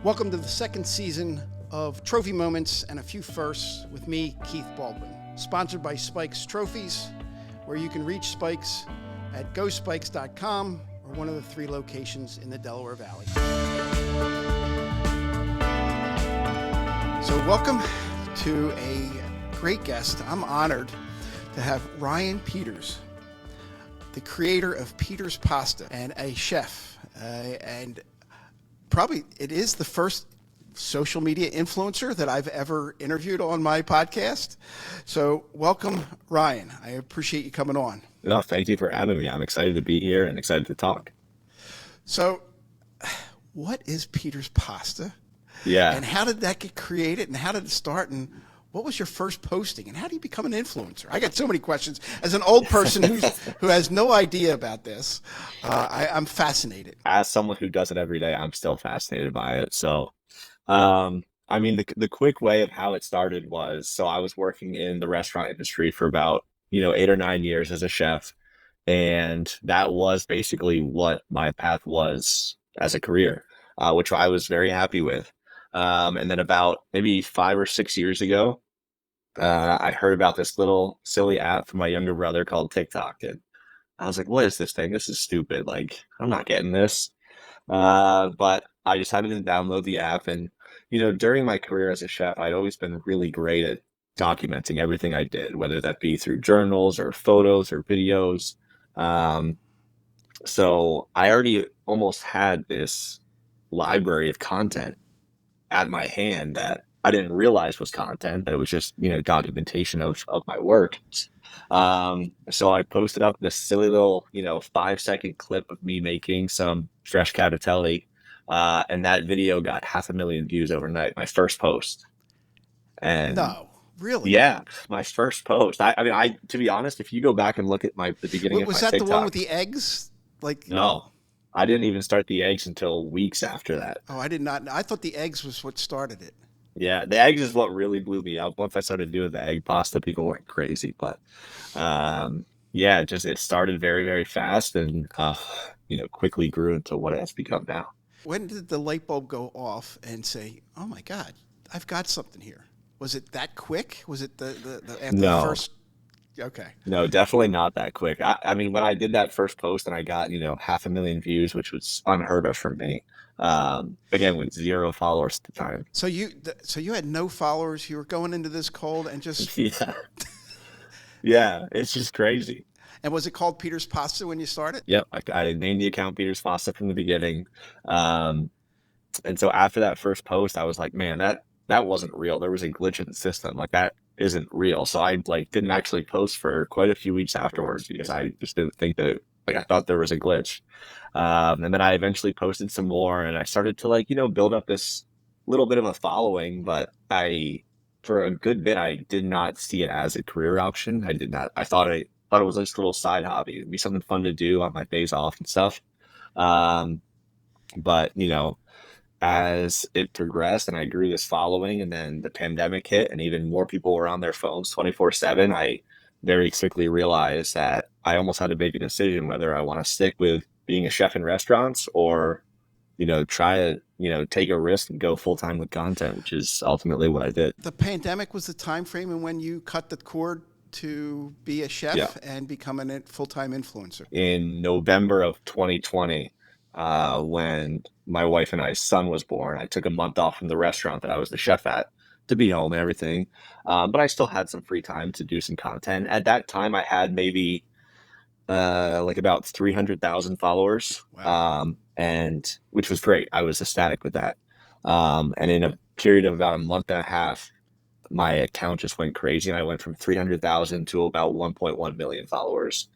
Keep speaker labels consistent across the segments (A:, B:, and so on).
A: Welcome to the second season of Trophy Moments and a Few Firsts with me, Keith Baldwin. Sponsored by Spikes Trophies, where you can reach Spikes at gospikes.com or one of the 3 locations in the Delaware Valley. So welcome to a great guest. I'm honored to have Ryan Peters, the creator of Peters Pasta and a chef, and probably it is the first social media influencer that I've ever interviewed on my podcast. So welcome, Ryan. I appreciate you coming on.
B: No, thank you for having me. I'm excited to be here and excited to talk.
A: So what is Peters Pasta?
B: Yeah.
A: And how did that get created and how did it start? And what was your first posting and how do you become an influencer? I got so many questions. As an old person who has no idea about this, I'm fascinated.
B: As someone who does it every day, I'm still fascinated by it. So, the quick way of how it started was, so I was working in the restaurant industry for about, 8 or 9 years as a chef. And that was basically what my path was as a career, which I was very happy with. And then about maybe 5 or 6 years ago, I heard about this little silly app from my younger brother called TikTok. And I was like, what is this thing? This is stupid. Like, I'm not getting this. But I decided to download the app. And, during my career as a chef, I'd always been really great at documenting everything I did, whether that be through journals or photos or videos. Um, so I already almost had this library of content at my hand that I didn't realize was content, that it was just, documentation of my work. So I posted up this silly little, 5-second clip of me making some fresh cavatelli. And that video got 500,000 views overnight, my first post. And
A: No, really?
B: yeah, my first post. To be honest, if you go back and look at the beginning of
A: Was
B: my
A: that the one with
B: TikTok,
A: the eggs?
B: no, I didn't even start the eggs until weeks after that.
A: Oh, I did not. I thought the eggs was what started it.
B: Yeah, the eggs is what really blew me up. Once I started doing the egg pasta, people went crazy. But yeah, it started very, very fast and quickly grew into what it has become now.
A: When did the light bulb go off and say, "Oh my God, I've got something here"? Was it that quick? Was it the after the
B: No,
A: first? Okay,
B: no, definitely not that quick. When I did that first post and I got, 500,000 views, which was unheard of for me. Again, with 0 followers at the time.
A: so you had no followers. You were going into this cold and just
B: Yeah. Yeah, it's just crazy.
A: and was it called Peter's Pasta when you started?
B: Yep, I named the account Peter's Pasta from the beginning. Um, and so after that first post, I was like, man, that wasn't real. There was a glitch in the system. Like that isn't real. So I didn't actually post for quite a few weeks afterwards because I just didn't think that, I thought there was a glitch. And then I eventually posted some more and I started to build up this little bit of a following, but for a good bit, I did not see it as a career option. I did not. I thought it was just a little side hobby. It'd be something fun to do on my days off and stuff. Um, but as it progressed and I grew this following and then the pandemic hit and even more people were on their phones 24/7, I very quickly realized that I almost had to make a decision whether I want to stick with being a chef in restaurants or, try to, take a risk and go full time with content, which is ultimately what I did.
A: The pandemic was the time frame and when you cut the cord to be a
B: Yeah.
A: chef and become a full-time influencer.
B: In November of 2020, when my wife and I's son was born, I took a month off from the restaurant that I was the chef at to be home and everything. But I still had some free time to do some content. At that time, I had maybe about 300,000 followers,
A: Wow.
B: and which was great. I was ecstatic with that. And in a period of about a month and a half, my account just went crazy, and I went from 300,000 to about 1.1 million followers.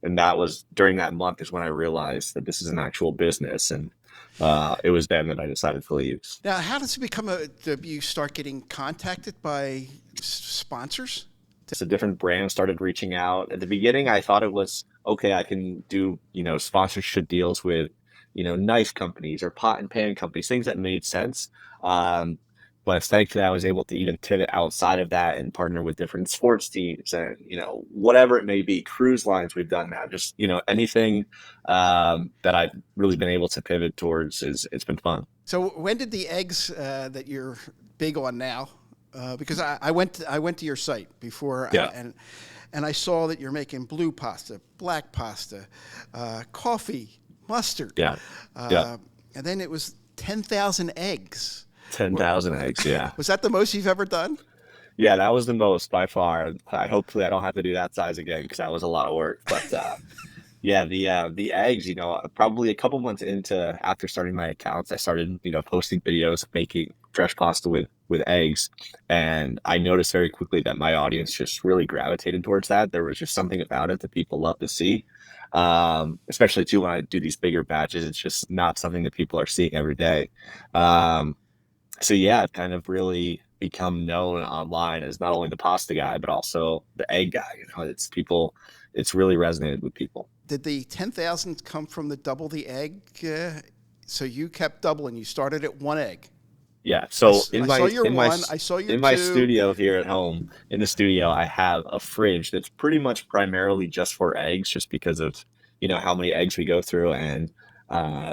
B: And that was during that month is when I realized that this is an actual business, and it was then that I decided to leave.
A: Now, how does it become do you start getting contacted by sponsors?
B: So different brands started reaching out. At the beginning, I thought it was okay. I can do sponsorship deals with knife companies or pot and pan companies, things that made sense. Um, But thankfully, I was able to even pivot outside of that and partner with different sports teams and, whatever it may be, cruise lines we've done now, just, anything that I've really been able to pivot towards it's been fun.
A: So when did the eggs that you're big on now? Because I went to your site before
B: Yeah,
A: and I saw that you're making blue pasta, black pasta, coffee, mustard,
B: yeah, yeah.
A: uh, and then it was 10,000 eggs.
B: Ten
A: Wa-
B: thousand eggs. Yeah,
A: Was that the most you've ever done?
B: yeah. That was the most by far. Hopefully I don't have to do that size again because that was a lot of work. But yeah, the eggs. Probably a couple months into after starting my accounts, I started posting videos of making fresh pasta with eggs, and I noticed very quickly that my audience just really gravitated towards that. There was just something about it that people love to see. Especially too when I do these bigger batches, it's just not something that people are seeing every day. Um, so yeah, I've kind of really become known online as not only the pasta guy, but also the egg guy. It's really resonated with people.
A: Did the 10,000 come from the double the egg? So you kept doubling. You started at one egg.
B: Yeah. So
A: I saw your one. I saw your
B: in my
A: two.
B: studio here at home, in the studio, I have a fridge that's pretty much primarily just for eggs, just because of how many eggs we go through. And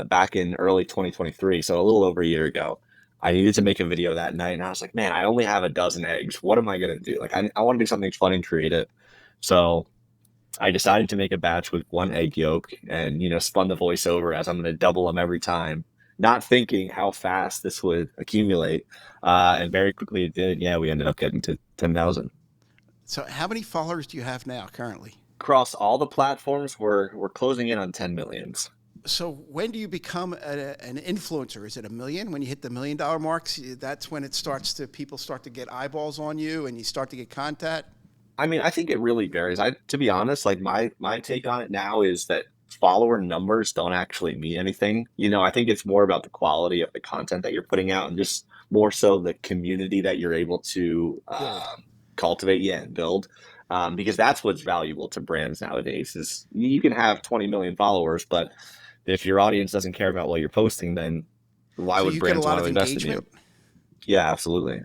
B: back in early 2023, so a little over a year ago, I needed to make a video that night, and I was like, man, I only have a dozen eggs. What am I gonna do? Like, I want to do something fun and creative. So I decided to make a batch with one egg yolk and, spun the voiceover as I'm going to double them every time, not thinking how fast this would accumulate. And very quickly it did. Yeah, we ended up getting to 10,000.
A: So how many followers do you have now currently?
B: Across all the platforms, we're closing in on 10 millions.
A: So when do you become an influencer? Is it a million? When you hit the $1 million marks, that's when it starts to people start to get eyeballs on you and you start to get contact.
B: I mean, I think it really varies. To be honest, like my take on it now is that follower numbers don't actually mean anything. I think it's more about the quality of the content that you're putting out and just more so the community that you're able to
A: Build.
B: cultivate, yeah, and build. Because that's what's valuable to brands nowadays is you can have 20 million followers, but if your audience doesn't care about what you're posting, then why
A: So
B: would
A: you get a
B: brands
A: lot
B: want
A: of
B: to invest in you?
A: engagement.
B: Yeah, absolutely.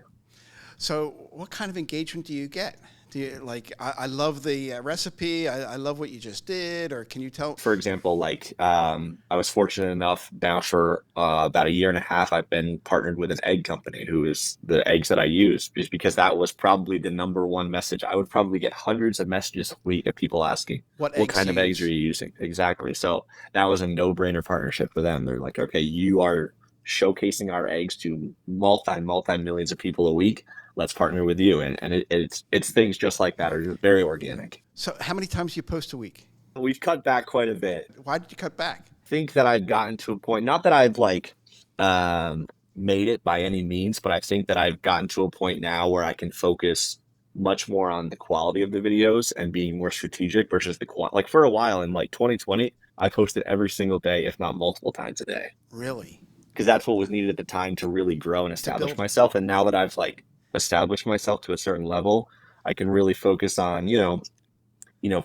A: So what kind of engagement do you get? Do you like? I love the recipe. I love what you just did. Or can you tell?
B: For example, like I was fortunate enough now for about a year and a half, I've been partnered with an egg company who is the eggs that I use, just because that was probably the number one message. I would probably get hundreds of messages a week of people asking,
A: What
B: what
A: eggs
B: kind
A: to
B: of eggs are
A: use?
B: you using? Exactly. So that was a no-brainer partnership for them. They're like, okay, you are showcasing our eggs to multi millions of people a week. Let's partner with you. And it's things just like that are just very organic.
A: So how many times do you post a week?
B: We've cut back quite a bit.
A: Why did you cut back?
B: Think that I've gotten to a point, not that I've like um made it by any means, but I think that I've gotten to a point now where I can focus much more on the quality of the videos and being more strategic versus the like for a while in like 2020, I posted every single day, if not multiple times a day,
A: Really?
B: because that's what was needed at the time to really grow and
A: To
B: establish
A: build?
B: myself. And now that I've like established myself to a certain level, I can really focus on,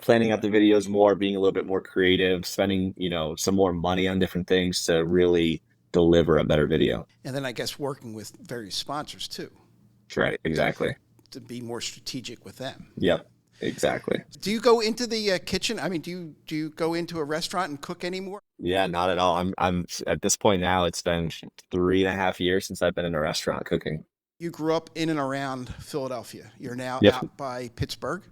B: planning out the videos more, being a little bit more creative, spending, some more money on different things to really deliver a better video.
A: And then I guess working with various sponsors too
B: Right. Exactly.
A: to be more strategic with them.
B: Yep. Exactly.
A: Do you go into the kitchen? I mean, do you go into a restaurant and cook anymore?
B: Yeah, not at all. I'm at this point now, it's been 3.5 years since I've been in a restaurant cooking.
A: You grew up in and around Philadelphia. You're now
B: Yep.
A: out by Pittsburgh.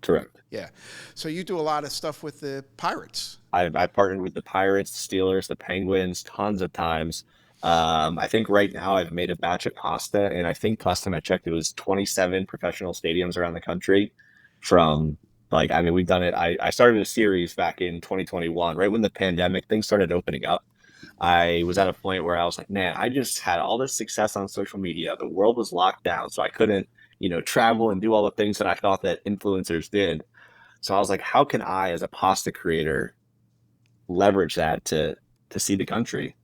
B: Correct.
A: Yeah. So you do a lot of stuff with the Pirates.
B: I partnered with the Pirates, the Steelers, the Penguins tons of times. I think right now I've made a batch of pasta, and I think last time I checked, it was 27 professional stadiums around the country. From like, I mean, we've done it. I started a series back in 2021, right when the pandemic things started opening up. I was at a point where I was like, man, I just had all this success on social media. The world was locked down, so I couldn't, travel and do all the things that I thought that influencers did. So I was like, how can I, as a pasta creator, leverage that to see the country?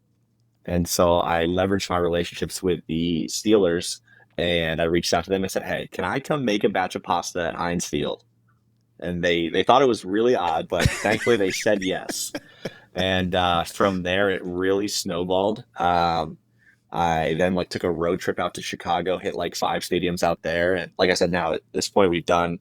B: And so I leveraged my relationships with the Steelers, and I reached out to them and said, hey, can I come make a batch of pasta at Heinz Field? And they thought it was really odd, but thankfully they said yes. And from there, it really snowballed. I then like took a road trip out to Chicago, hit like 5 stadiums out there, and like I said, now at this point we've done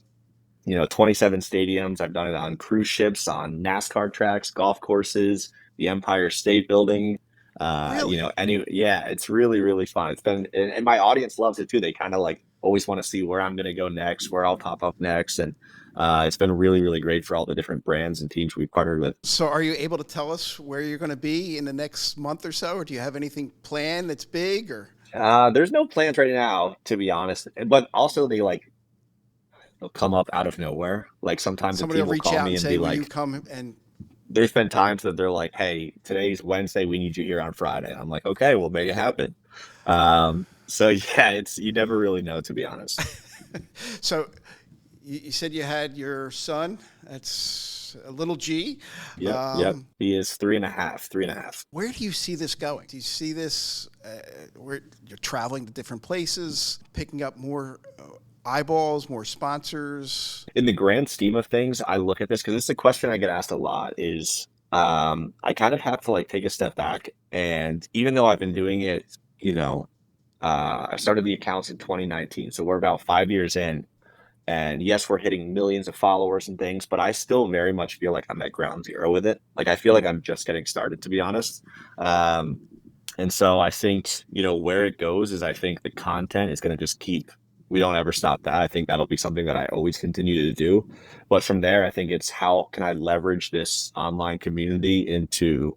B: 27 stadiums. I've done it on cruise ships, on NASCAR tracks, golf courses, the Empire State Building.
A: Really?
B: Yeah, it's really, really fun. It's been, and my audience loves it too. They kind of like always want to see where I'm going to go next, where I'll pop up next. And it's been really, really great for all the different brands and teams we've partnered with.
A: So, are you able to tell us where you're going to be in the next month or so, or do you have anything planned that's big? Or
B: There's no plans right now, to be honest. But also, they'll come up out of nowhere. Like sometimes a
A: somebody
B: team
A: will
B: will
A: reach
B: call
A: out
B: me
A: and
B: and
A: say,
B: be
A: "Will you
B: like,
A: come?" And
B: there's been times that they're like, "Hey, today's Wednesday. We need you here on Friday." I'm like, "Okay, we'll make it happen." So yeah, it's you never really know, to be honest.
A: so you said you had your son. That's a little G.
B: Yep, yep.
A: Um,
B: He is 3.5, 3.5.
A: where do you see this going? Do you see this where you're traveling to different places, picking up more eyeballs, more sponsors?
B: In the grand scheme of things, I look at this because it's a question I get asked a lot. Is I kind of have to like take a step back, and even though I've been doing it, you know, I started the accounts in 2019, so we're about 5 years in. And yes, we're hitting millions of followers and things, but I still very much feel like I'm at ground zero with it. Like I feel like I'm just getting started, to be honest. Um, and so I think, where it goes is I think the content is going to just keep, we don't ever stop that. I think that'll be something that I always continue to do. But from there, I think it's how can I leverage this online community into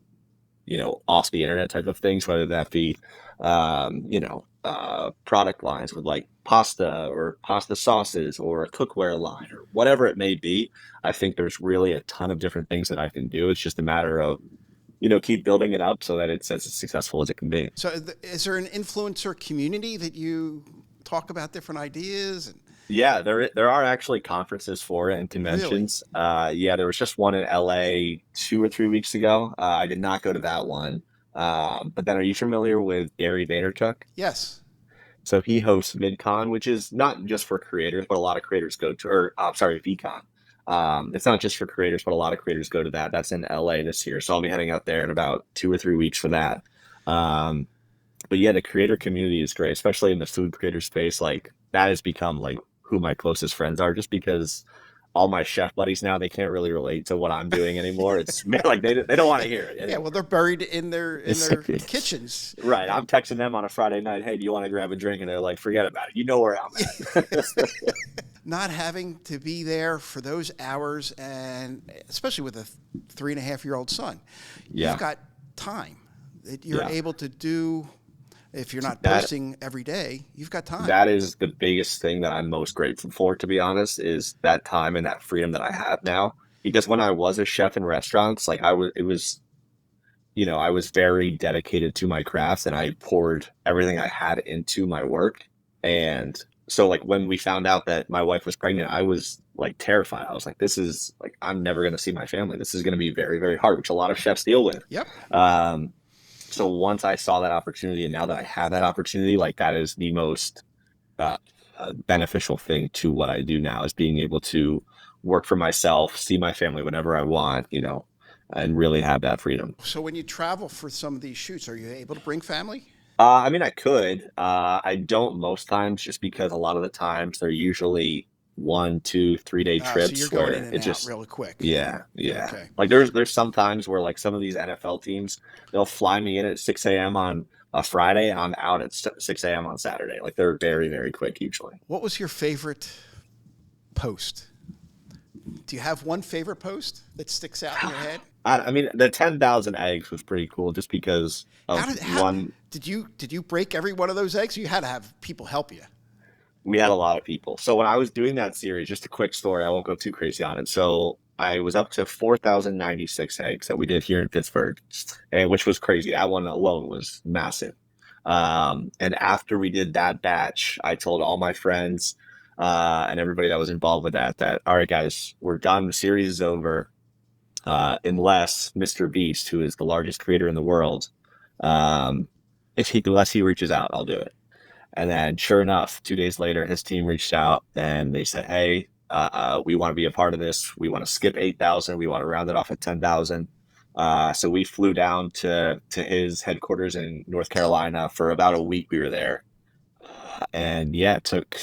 B: off the internet type of things, whether that be, product lines with like pasta or pasta sauces or a cookware line or whatever it may be. I think there's really a ton of different things that I can do. It's just a matter of, keep building it up so that it's as successful as it can be.
A: So, is there an influencer community that you talk about different ideas? And
B: Yeah, there are actually conferences for it and
A: really,
B: conventions. Yeah, there was just one in LA 2 or 3 weeks ago. I did not go to that one. But then, are you familiar with Gary Vaynerchuk?
A: yes.
B: So he hosts VidCon, which is not just for creators, but a lot of creators go to, or sorry, VCon. It's not just for creators, but a lot of creators go to that. That's in LA this year. So I'll be heading out there in about 2 or 3 weeks for that. Um, but yeah, the creator community is great, especially in the food creator space. Like that has become like who my closest friends are, just because all my chef buddies now they can't really relate to what I'm doing anymore. It's like they don't want to hear it
A: Yeah,
B: anymore.
A: well, they're buried in
B: It's
A: their kitchens.
B: right. I'm texting them on a Friday night. Hey, do you want to grab a drink? And they're like, forget about it. You know where I'm at.
A: Not having to be there for those hours, and especially with a 3.5-year-old son, you've
B: Yeah.
A: got time that you're
B: Yeah.
A: able to do. If you're not
B: That
A: posting every day, you've got time.
B: that is the biggest thing that I'm most grateful for, to be honest, is that time and that freedom that I have now. Because when I was a chef in restaurants, like I was very dedicated to my craft and I poured everything I had into my work. And so like when we found out that my wife was pregnant, I was like terrified. I was like, this is like I'm never gonna see my family. This is gonna be very, very hard, which a lot of chefs deal with.
A: Yep.
B: Um, so once I saw that opportunity and now that I have that opportunity, like that is the most uh, beneficial thing to what I do now is being able to work for myself, see my family whenever I want, and really have that freedom.
A: So when you travel for some of these shoots, are you able to bring family?
B: I mean, I could. I don't most times just because a lot of the times they're usually 1, 2, 3 day
A: So you're
B: trips
A: going
B: where
A: in and
B: it
A: out
B: just,
A: really quick.
B: yeah, yeah.
A: Okay.
B: Like there's some times where like some of these NFL teams, they'll fly me in at 6 a.m. on a Friday and I'm out at 6 a.m. on Saturday. Like they're very, very quick usually.
A: What was your favorite post? Do you have one favorite post that sticks out in your head?
B: I mean, the 10,000 eggs was pretty cool just because
A: How
B: of
A: did how
B: one,
A: did you break every one of those eggs? You had to have people help you.
B: we had a lot of people. So when I was doing that series, just a quick story, I won't go too crazy on it. So I was up to 4,096 eggs that we did here in Pittsburgh, and which was crazy. That one alone was massive. And after we did that batch, I told all my friends and everybody that was involved with that, all right, guys, we're done. The series is over. Unless Mr. Beast, who is the largest creator in the world, um, unless he reaches out, I'll do it. And then, sure enough, 2 days later, his team reached out and they said, "Hey, we want to be a part of this. We want to skip 8,000. We want to round it off at 10,000." So we flew down to his headquarters in North Carolina for about a week. We were there, and yeah, it took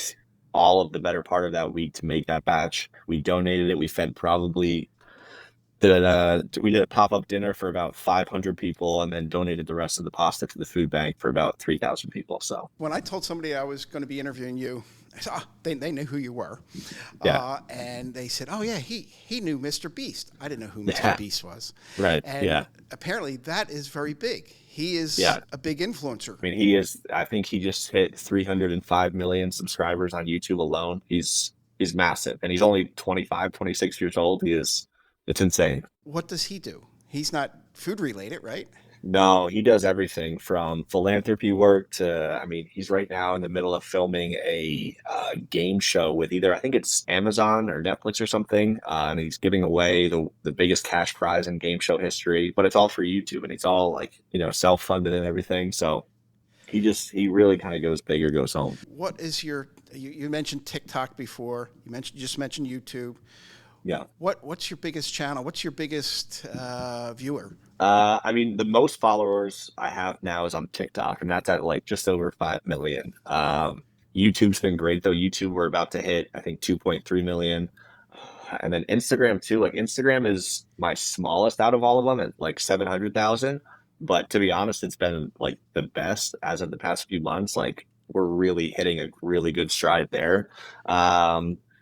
B: all of the better part of that week to make that batch. We donated it. We fed probably We did a pop-up dinner for about 500 people and then donated the rest of the pasta to the food bank for about 3,000 people. So
A: When I told somebody I was going to be interviewing you, I said, they knew who you were.
B: yeah,
A: And they said, oh, yeah, he knew Mr. Beast. I didn't know who Mr.
B: yeah,
A: Beast was.
B: right.
A: And
B: Yeah,
A: apparently that is very big. He is
B: yeah.
A: a big influencer.
B: I mean, I think he just hit 305 million subscribers on YouTube alone. He's massive and he's only 25, 26 years old. It's insane.
A: What does he do? He's not food related, right?
B: No, he does everything from philanthropy work to, I mean, he's right now in the middle of filming a game show with either, I think it's Amazon or Netflix or something. And he's giving away the biggest cash prize in game show history, but it's all for YouTube and it's all like, self-funded and everything. So he really kind of goes big or goes home.
A: What is you mentioned TikTok before. You just mentioned YouTube.
B: Yeah.
A: What's your biggest channel? What's your biggest viewer?
B: I mean, the most followers I have now is on TikTok, and that's at like just over 5 million. YouTube's been great though. YouTube, we're about to hit, I think, 2.3 million. And then Instagram too. Like Instagram is my smallest out of all of them at like 700,000. But to be honest, it's been like the best as of the past few months. Like we're really hitting a really good stride there.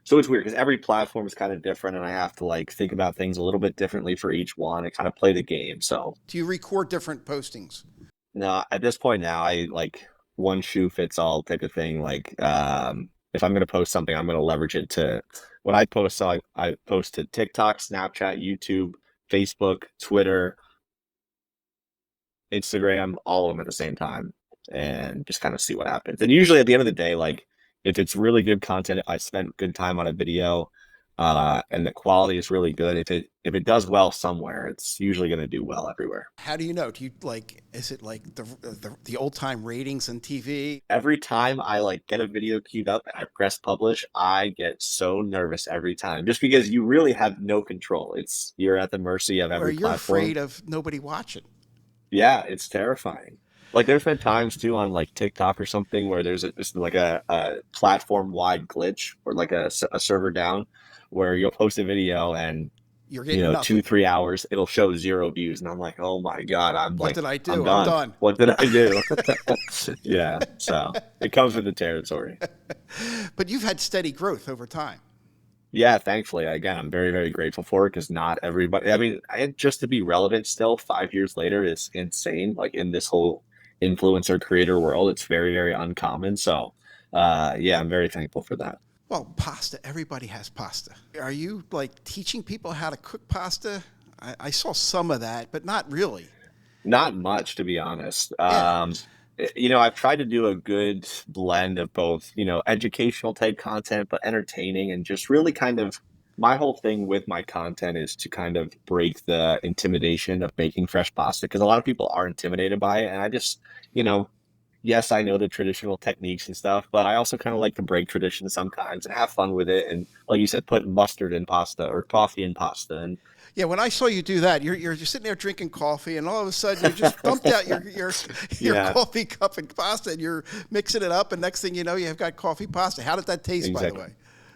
B: So it's weird because every platform is kind of different, and I have to like think about things a little bit differently for each one and kind of play the game. So
A: Do you record different postings?
B: no, at this point now, I like one shoe fits all type of thing. Like, if I'm gonna post something, I'm gonna leverage it to when I post. So I post to TikTok, Snapchat, YouTube, Facebook, Twitter, Instagram, all of them at the same time, and just kind of see what happens. And usually at the end of the day, like if it's really good content, I spent good time on a video, and the quality is really good. If it does well somewhere, it's usually going to do well everywhere.
A: How do you know? Do you like? Is it like the old time ratings on TV?
B: Every time I like get a video queued up and I press publish, I get so nervous every time just because you really have no control. You're at the mercy of
A: Or
B: every
A: you're
B: platform.
A: afraid of nobody watching?
B: Yeah, it's terrifying. Like there's been times too on like TikTok or something where there's just like a platform wide glitch or like a server down where you'll post a video and
A: You're getting
B: two,
A: nothing.
B: 3 hours, it'll show 0 views. And I'm like, oh my God,
A: What did I
B: I'm
A: do? I'm
B: done.
A: done.
B: What did I do? Yeah. So it comes with the territory.
A: But you've had steady growth over time.
B: Yeah, thankfully, again, I'm very, very grateful for it because not everybody, I mean, just to be relevant still 5 years later is insane. Like in this whole influencer creator world, it's very, very uncommon. So, yeah, I'm very thankful for that.
A: Well, pasta. Everybody has pasta. Are you like teaching people how to cook pasta? I saw some of that, but not really.
B: Not much, to be honest.
A: Yeah.
B: I've tried to do a good blend of both, educational type content, but entertaining and just really kind of my whole thing with my content is to kind of break the intimidation of making fresh pasta because a lot of people are intimidated by it. And I just, you know, yes, I know the traditional techniques and stuff, but I also kind of like to break tradition sometimes and have fun with it. And like you said, put mustard in pasta or coffee in pasta. And
A: Yeah, when I saw you do that, you're just sitting there drinking coffee, and all of a sudden you just dumped out your
B: yeah,
A: coffee cup and pasta, and you're mixing it up, and next thing you know, you have got coffee pasta. How did that taste, by the
B: exactly.
A: way?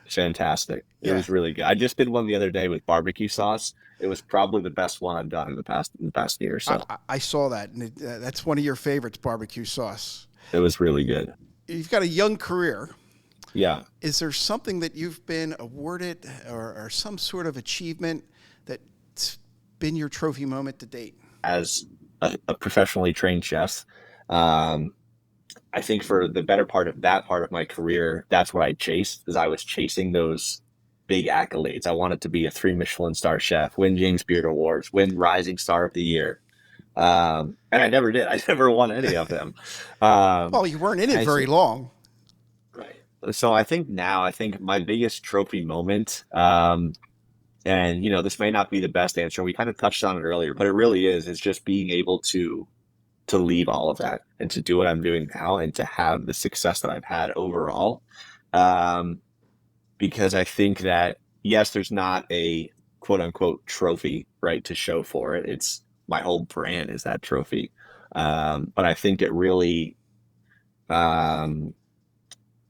B: Fantastic. It
A: Yeah,
B: was really good. I just did one the other day with barbecue sauce. It was probably the best one I've done in the past year or so.
A: I saw that, and that's one of your favorites, barbecue sauce.
B: It was really good.
A: You've got a young career.
B: Yeah.
A: Is there something that you've been awarded, or some sort of achievement that's been your trophy moment to date?
B: As a professionally trained chef, um, I think for the better part of that part of my career, that's what I chased, is I was chasing those big accolades. I wanted to be a 3 Michelin star chef, win James Beard Awards, win Rising Star of the Year. And I never did. I never won any of them. Um,
A: Well, you weren't in it
B: I
A: very
B: think,
A: long.
B: right. So I think my biggest trophy moment, and this may not be the best answer. We kind of touched on it earlier, but it really is just being able to leave all of that and to do what I'm doing now and to have the success that I've had overall. Um, because I think that yes, there's not a quote unquote trophy, right, to show for it. It's my whole brand is that trophy. But I think it really um,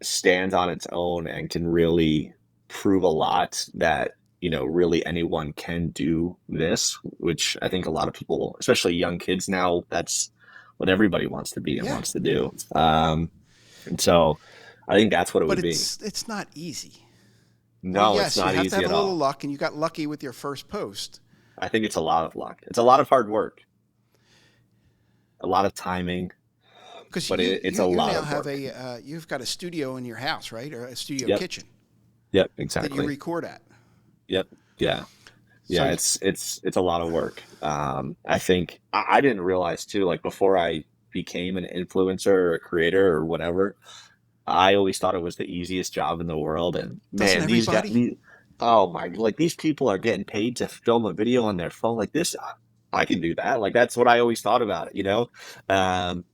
B: stands on its own and can really prove a lot that really anyone can do this, which I think a lot of people, especially young kids now, that's what everybody wants to be and
A: Yeah,
B: wants to do. And so I think that's what it
A: but
B: would be.
A: it's not easy. I mean,
B: No, it's
A: yes, you
B: not
A: have to
B: easy
A: have a
B: at
A: little
B: all.
A: luck, and you got lucky with your first post
B: I think it's a lot of luck. It's a lot of hard work, a lot of timing,
A: because
B: but it's a
A: you
B: lot
A: now
B: of
A: have
B: work.
A: a you've got a studio in your house, right, or a studio
B: Yep.
A: kitchen
B: Yep.
A: that you
B: Exactly.
A: record at.
B: Yep. Yeah.
A: So
B: Yeah. It's a lot of work. I think I didn't realize too, like before I became an influencer or a creator or whatever, I always thought it was the easiest job in the world. And
A: doesn't
B: man,
A: everybody?
B: oh my, like these people are getting paid to film a video on their phone like this. I can do that. Like that's what I always thought about it. Um,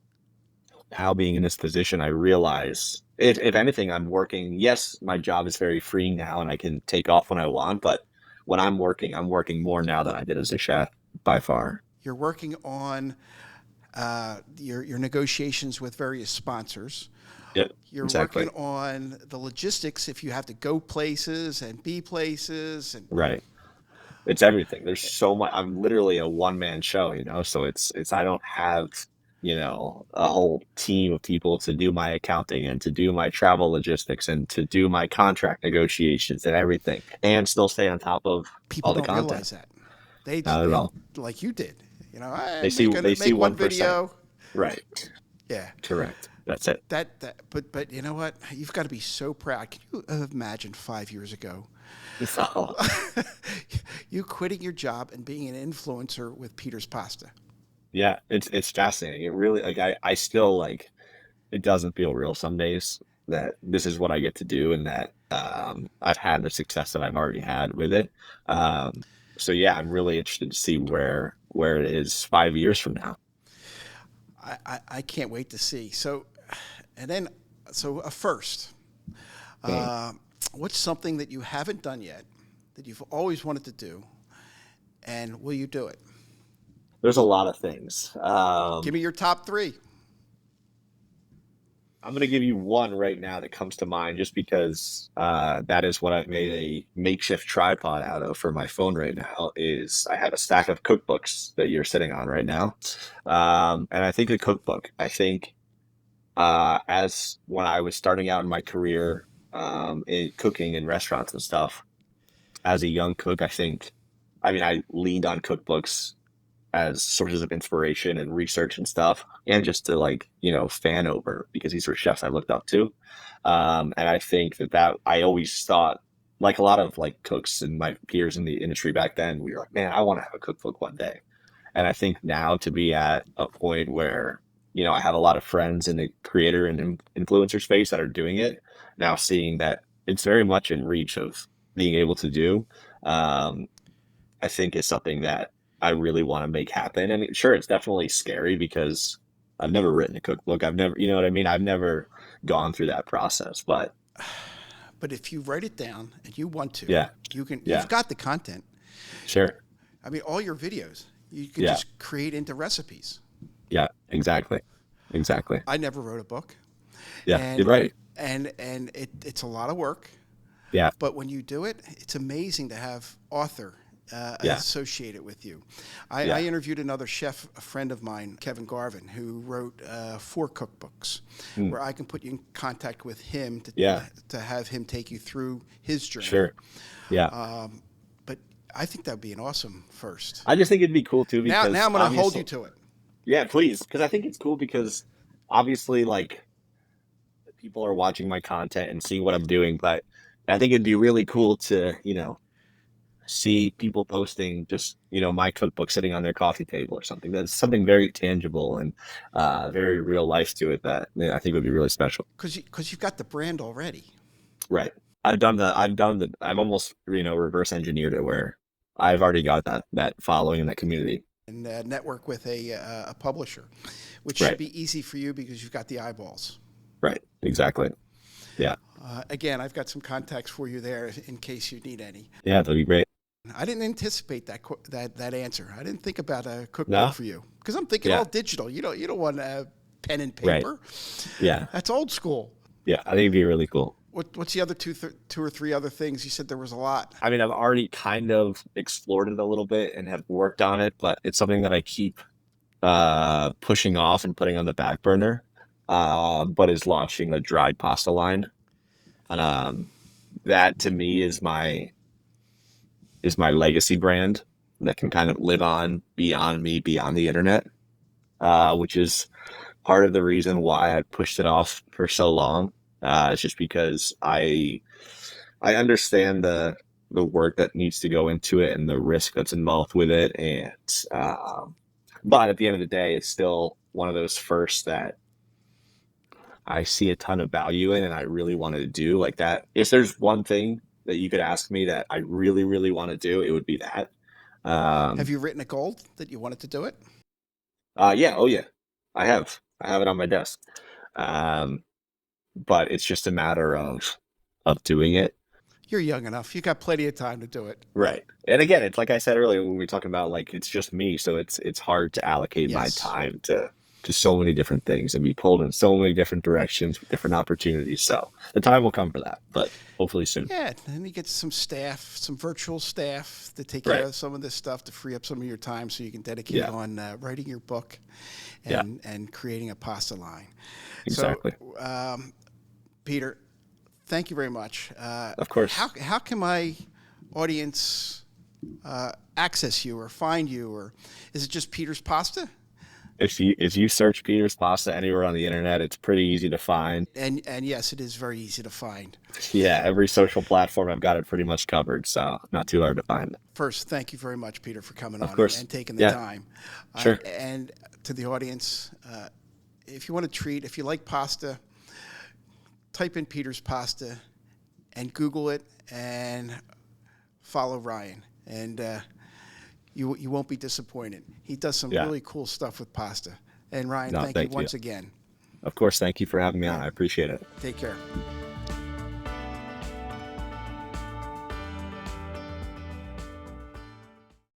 B: how being in this position, I realize if anything, I'm working. Yes, my job is very free now and I can take off when I want, but when I'm working more now than I did as a chef by far.
A: You're working on your negotiations with various sponsors.
B: Yep,
A: You're working
B: exactly.
A: on the logistics if you have to go places and be places, and
B: Right. It's everything. There's so much. I'm literally a one man show. So it's I don't have, a whole team of people to do my accounting and to do my travel logistics and to do my contract negotiations and everything and still stay on top of
A: people
B: all the
A: don't
B: content.
A: realize that. They
B: Not at
A: they
B: all.
A: like you did. I
B: They see
A: make one
B: 1%.
A: video.
B: Right.
A: Yeah,
B: Correct. That's it.
A: but you know what? You've got to be so proud. Can you imagine 5 years ago,
B: So,
A: you quitting your job and being an influencer with Peter's Pasta?
B: yeah, it's fascinating. It really like I still like it doesn't feel real some days that this is what I get to do and that I've had the success that I've already had with it. So yeah, I'm really interested to see where it is 5 years from now.
A: I can't wait to see. So, and then so a first.
B: Hmm.
A: Uh, what's something that you haven't done yet that you've always wanted to do, and will you do it?
B: There's a lot of things.
A: Give me your top three.
B: I'm gonna give you one right now that comes to mind, just because that is what I've made a makeshift tripod out of for my phone right now. Is I have a stack of cookbooks that you're sitting on right now, and I think a cookbook. I think as when I was starting out in my career in cooking in restaurants and stuff, as a young cook, I mean, I leaned on cookbooks as sources of inspiration and research and stuff, and just to like, fan over because these were chefs I looked up to. And I think that I always thought, like a lot of like cooks and my peers in the industry back then, we were like, man, I want to have a cookbook one day. And I think now to be at a point where, I have a lot of friends in the creator and influencer space that are doing it now, seeing that it's very much in reach of being able to do. Um, I think is something that I really want to make happen. And sure, it's definitely scary because I've never written a cookbook. I've never, you know what I mean? I've never gone through that process, but
A: But if you write it down and you want to,
B: yeah,
A: you can.
B: yeah,
A: You've got the content.
B: sure.
A: I mean, all your videos you can
B: Yeah,
A: just create into recipes.
B: yeah, exactly. Exactly.
A: I never wrote a book,
B: Yeah, you're
A: and
B: right.
A: it's a lot of work.
B: Yeah,
A: But when you do it, it's amazing to have author
B: yeah,
A: associated with you. I
B: yeah.
A: interviewed another chef, a friend of mine, Kevin Garvin, who wrote 4 cookbooks,
B: Hmm.
A: where I can put you in contact with him
B: Yeah,
A: to have him take you through his journey.
B: sure. Yeah.
A: But I think that would be an awesome first.
B: I just think it'd be cool too
A: Now
B: because
A: I'm going to hold you
B: obviously,
A: to it.
B: yeah, please. Because I think it's cool because obviously, like, people are watching my content and seeing what I'm doing, but I think it'd be really cool to, see people posting just, my cookbook sitting on their coffee table or something. That's something very tangible and very real life to it that I think would be really special.
A: Because you've got the brand already.
B: Right. I've almost, reverse engineered it where I've already got that following in that community.
A: And network with a publisher, which should
B: Right.
A: be easy for you because you've got the eyeballs.
B: Right. Exactly. Yeah.
A: Again, I've got some contacts for you there in case you need any.
B: Yeah. That'd be great.
A: I didn't anticipate that answer. I didn't think about a cookbook
B: No?
A: for you because I'm thinking
B: Yeah.
A: all digital. You don't want pen and
B: Right.
A: paper.
B: Yeah.
A: That's old school.
B: Yeah. I think it'd be really cool.
A: What's the other two or three other things? You said there was a lot.
B: I mean, I've already kind of explored it a little bit and have worked on it, but it's something that I keep pushing off and putting on the back burner. But is launching a dried pasta line. And that to me is my legacy brand that can kind of live on beyond me, beyond the internet, which is part of the reason why I pushed it off for so long. It's just because I understand the work that needs to go into it and the risk that's involved with it, and but at the end of the day, it's still one of those firsts that I see a ton of value in, and I really wanted to do like that. If there's one thing that you could ask me that I really, really want to do, it would be that.
A: Have you written a goal that you wanted to do it?
B: Yeah, oh yeah, I have it on my desk. Um, but it's just a matter of doing it.
A: You're young enough. You got plenty of time to do it.
B: Right. And again, it's like I said earlier when we were talking about like it's just me, so it's hard to allocate my
A: Yes.
B: time to so many different things and be pulled in so many different directions with different opportunities. So the time will come for that, but hopefully soon.
A: Yeah, and you get some staff, some virtual staff to take
B: Right.
A: care of some of this stuff to free up some of your time so you can dedicate
B: Yeah.
A: on writing your book
B: Yeah.
A: and creating a pasta line.
B: Exactly.
A: So, Peter, thank you very much.
B: Of course.
A: How can my audience access you or find you, or is it just Peter's Pasta?
B: If you search Peter's Pasta anywhere on the internet, it's pretty easy to find.
A: And yes, it is very easy to find.
B: Yeah, every social platform I've got it pretty much covered, so not too hard to find.
A: First, thank you very much, Peter, for coming
B: Of
A: on
B: course.
A: and taking the
B: Yeah.
A: time.
B: Sure.
A: And to the audience, if you want to treat, if you like pasta, type in Peter's Pasta and Google it and follow Ryan. And you won't be disappointed. He does some
B: Yeah.
A: really cool stuff with pasta. And Ryan,
B: No,
A: thank you
B: thank you.
A: once again.
B: Of course, thank you for having me on. I appreciate it.
A: Take care.